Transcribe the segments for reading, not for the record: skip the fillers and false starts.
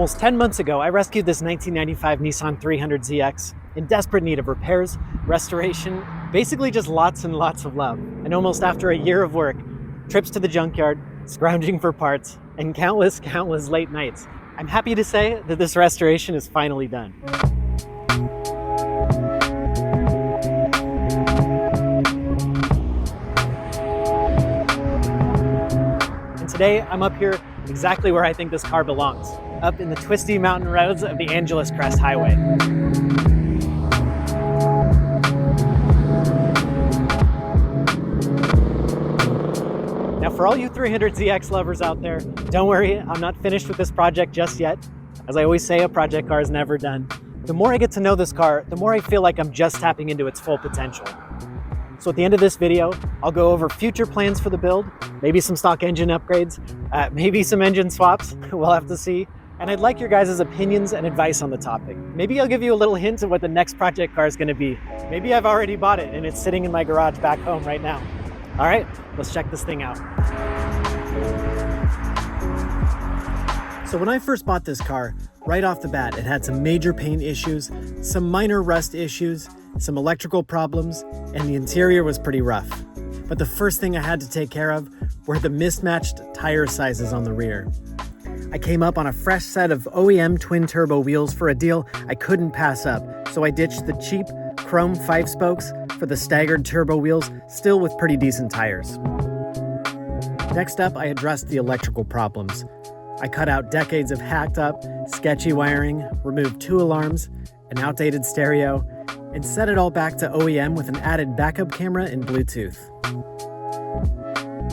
Almost 10 months ago, I rescued this 1995 Nissan 300ZX in desperate need of repairs, restoration, basically just lots and lots of love. And almost after a year of work, trips to the junkyard, scrounging for parts, and countless late nights, I'm happy to say that this restoration is finally done. And today, I'm up here exactly where I think this car belongs, up in the twisty mountain roads of the Angeles Crest Highway. Now for all you 300ZX lovers out there, don't worry, I'm not finished with this project just yet. As I always say, a project car is never done. The more I get to know this car, the more I feel like I'm just tapping into its full potential. So at the end of this video, I'll go over future plans for the build, maybe some stock engine upgrades, maybe some engine swaps, we'll have to see. And I'd like your guys' opinions and advice on the topic. Maybe I'll give you a little hint of what the next project car is gonna be. Maybe I've already bought it and it's sitting in my garage back home right now. All right, let's check this thing out. So when I first bought this car, right off the bat, it had some major paint issues, some minor rust issues, some electrical problems, and the interior was pretty rough. But the first thing I had to take care of were the mismatched tire sizes on the rear. I came up on a fresh set of OEM twin turbo wheels for a deal I couldn't pass up, so I ditched the cheap chrome 5-spokes for the staggered turbo wheels, still with pretty decent tires. Next up, I addressed the electrical problems. I cut out decades of hacked up, sketchy wiring, removed 2 alarms, an outdated stereo, and set it all back to OEM with an added backup camera and Bluetooth.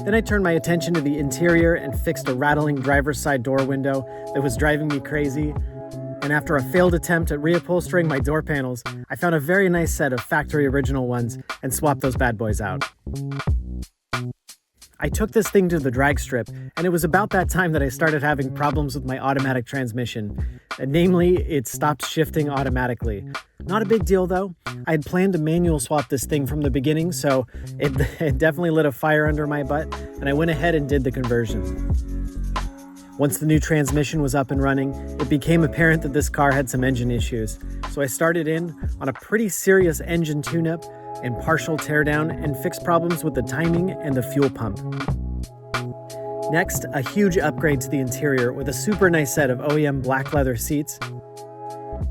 Then I turned my attention to the interior and fixed a rattling driver's side door window that was driving me crazy. And after a failed attempt at reupholstering my door panels, I found a very nice set of factory original ones and swapped those bad boys out. I took this thing to the drag strip, and it was about that time that I started having problems with my automatic transmission. Namely, it stopped shifting automatically. Not a big deal though. I had planned to manual swap this thing from the beginning, so it definitely lit a fire under my butt, and I went ahead and did the conversion. Once the new transmission was up and running, it became apparent that this car had some engine issues, so I started in on a pretty serious engine tune-up and partial teardown and fixed problems with the timing and the fuel pump. Next, a huge upgrade to the interior with a super nice set of OEM black leather seats.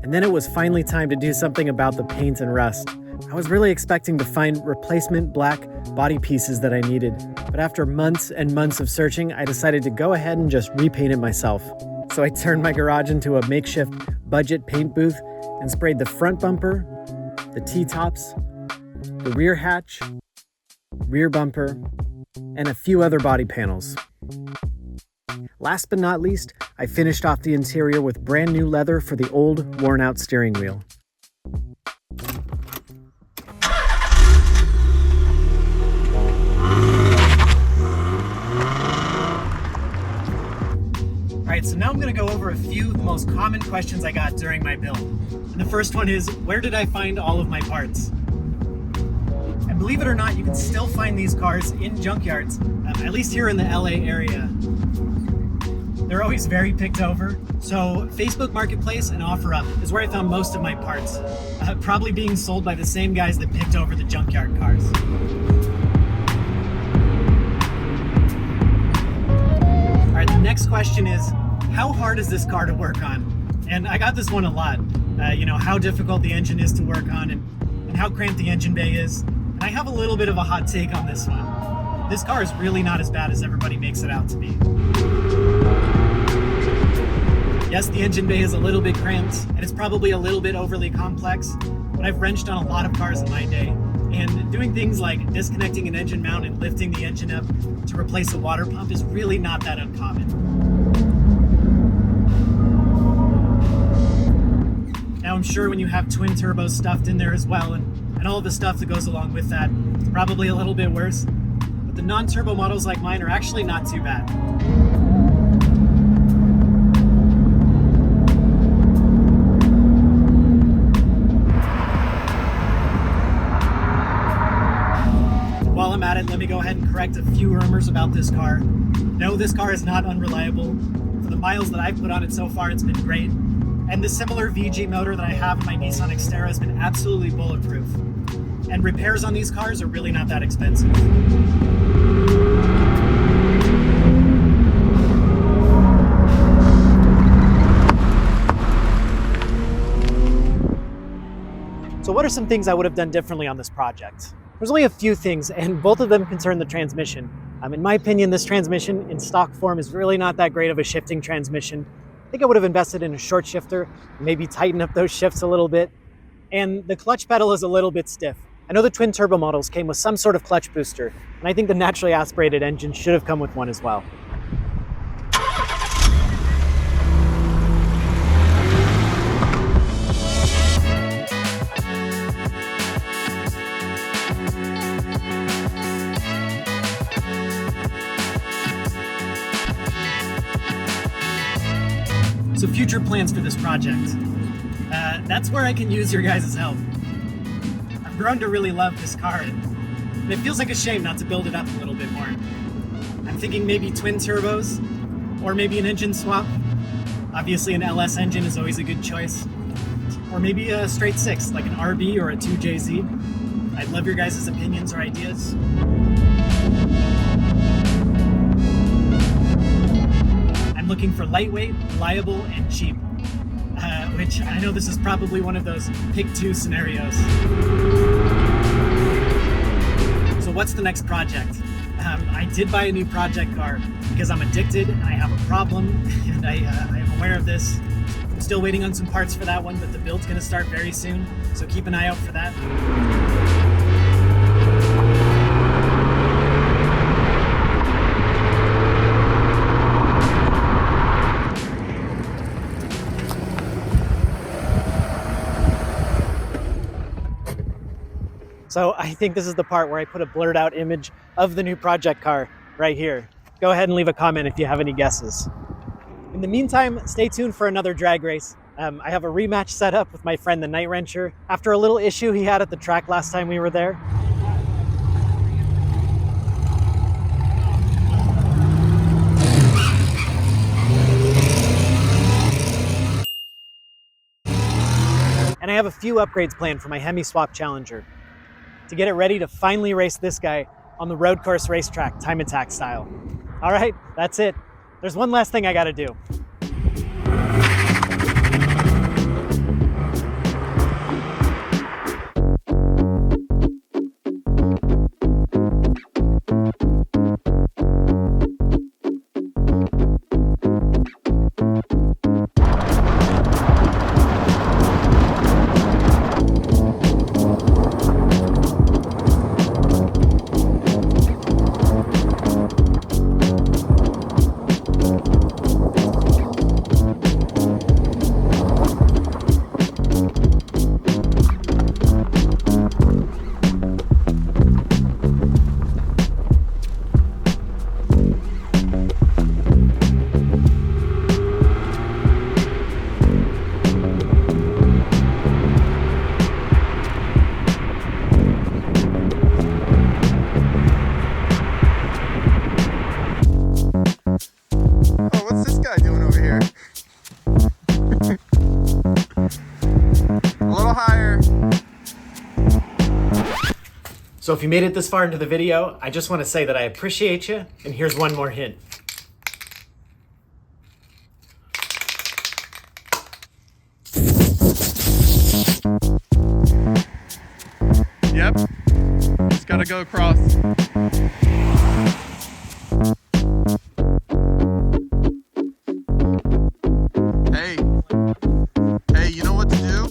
And then it was finally time to do something about the paint and rust. I was really expecting to find replacement black body pieces that I needed, but after months and months of searching, I decided to go ahead and just repaint it myself. So I turned my garage into a makeshift budget paint booth and sprayed the front bumper, the T-tops, the rear hatch, rear bumper, and a few other body panels. Last but not least, I finished off the interior with brand new leather for the old, worn-out steering wheel. Alright, so now I'm going to go over a few of the most common questions I got during my build. And the first one is, where did I find all of my parts? And believe it or not, you can still find these cars in junkyards, at least here in the LA area. They're always very picked over. So Facebook Marketplace and OfferUp is where I found most of my parts, probably being sold by the same guys that picked over the junkyard cars. All right, the next question is, how hard is this car to work on? And I got this one a lot. How difficult the engine is to work on and how cramped the engine bay is. And I have a little bit of a hot take on this one. This car is really not as bad as everybody makes it out to be. Yes, the engine bay is a little bit cramped, and it's probably a little bit overly complex, but I've wrenched on a lot of cars in my day, and doing things like disconnecting an engine mount and lifting the engine up to replace a water pump is really not that uncommon. Now, I'm sure when you have twin turbos stuffed in there as well, and all of the stuff that goes along with that, it's probably a little bit worse, but the non-turbo models like mine are actually not too bad. While I'm at it, let me go ahead and correct a few rumors about this car. No, this car is not unreliable. For the miles that I've put on it so far, it's been great. And the similar VG motor that I have in my Nissan Xterra has been absolutely bulletproof. And repairs on these cars are really not that expensive. So what are some things I would have done differently on this project? There's only a few things, and both of them concern the transmission. In my opinion, this transmission in stock form is really not that great of a shifting transmission. I think I would have invested in a short shifter, maybe tighten up those shifts a little bit. And the clutch pedal is a little bit stiff. I know the twin turbo models came with some sort of clutch booster, and I think the naturally aspirated engine should have come with one as well. So future plans for this project. That's where I can use your guys' help. I've grown to really love this car, and it feels like a shame not to build it up a little bit more. I'm thinking maybe twin turbos, or maybe an engine swap. Obviously an LS engine is always a good choice. Or maybe a straight six, like an RB or a 2JZ. I'd love your guys' opinions or ideas. I'm looking for lightweight, reliable, and cheap. Which I know this is probably one of those pick two scenarios. So what's the next project? I did buy a new project car because I'm addicted and I have a problem, and I am aware of this. I'm still waiting on some parts for that one, but the build's gonna start very soon, so keep an eye out for that. So I think this is the part where I put a blurred out image of the new project car right here. Go ahead and leave a comment if you have any guesses. In the meantime, stay tuned for another drag race. I have a rematch set up with my friend the Night Wrencher after a little issue he had at the track last time we were there. And I have a few upgrades planned for my Hemi Swap Challenger to get it ready to finally race this guy on the road course racetrack, time attack style. All right, that's it. There's one last thing I gotta do. So if you made it this far into the video, I just want to say that I appreciate you, and here's one more hint. Yep, just gotta go across.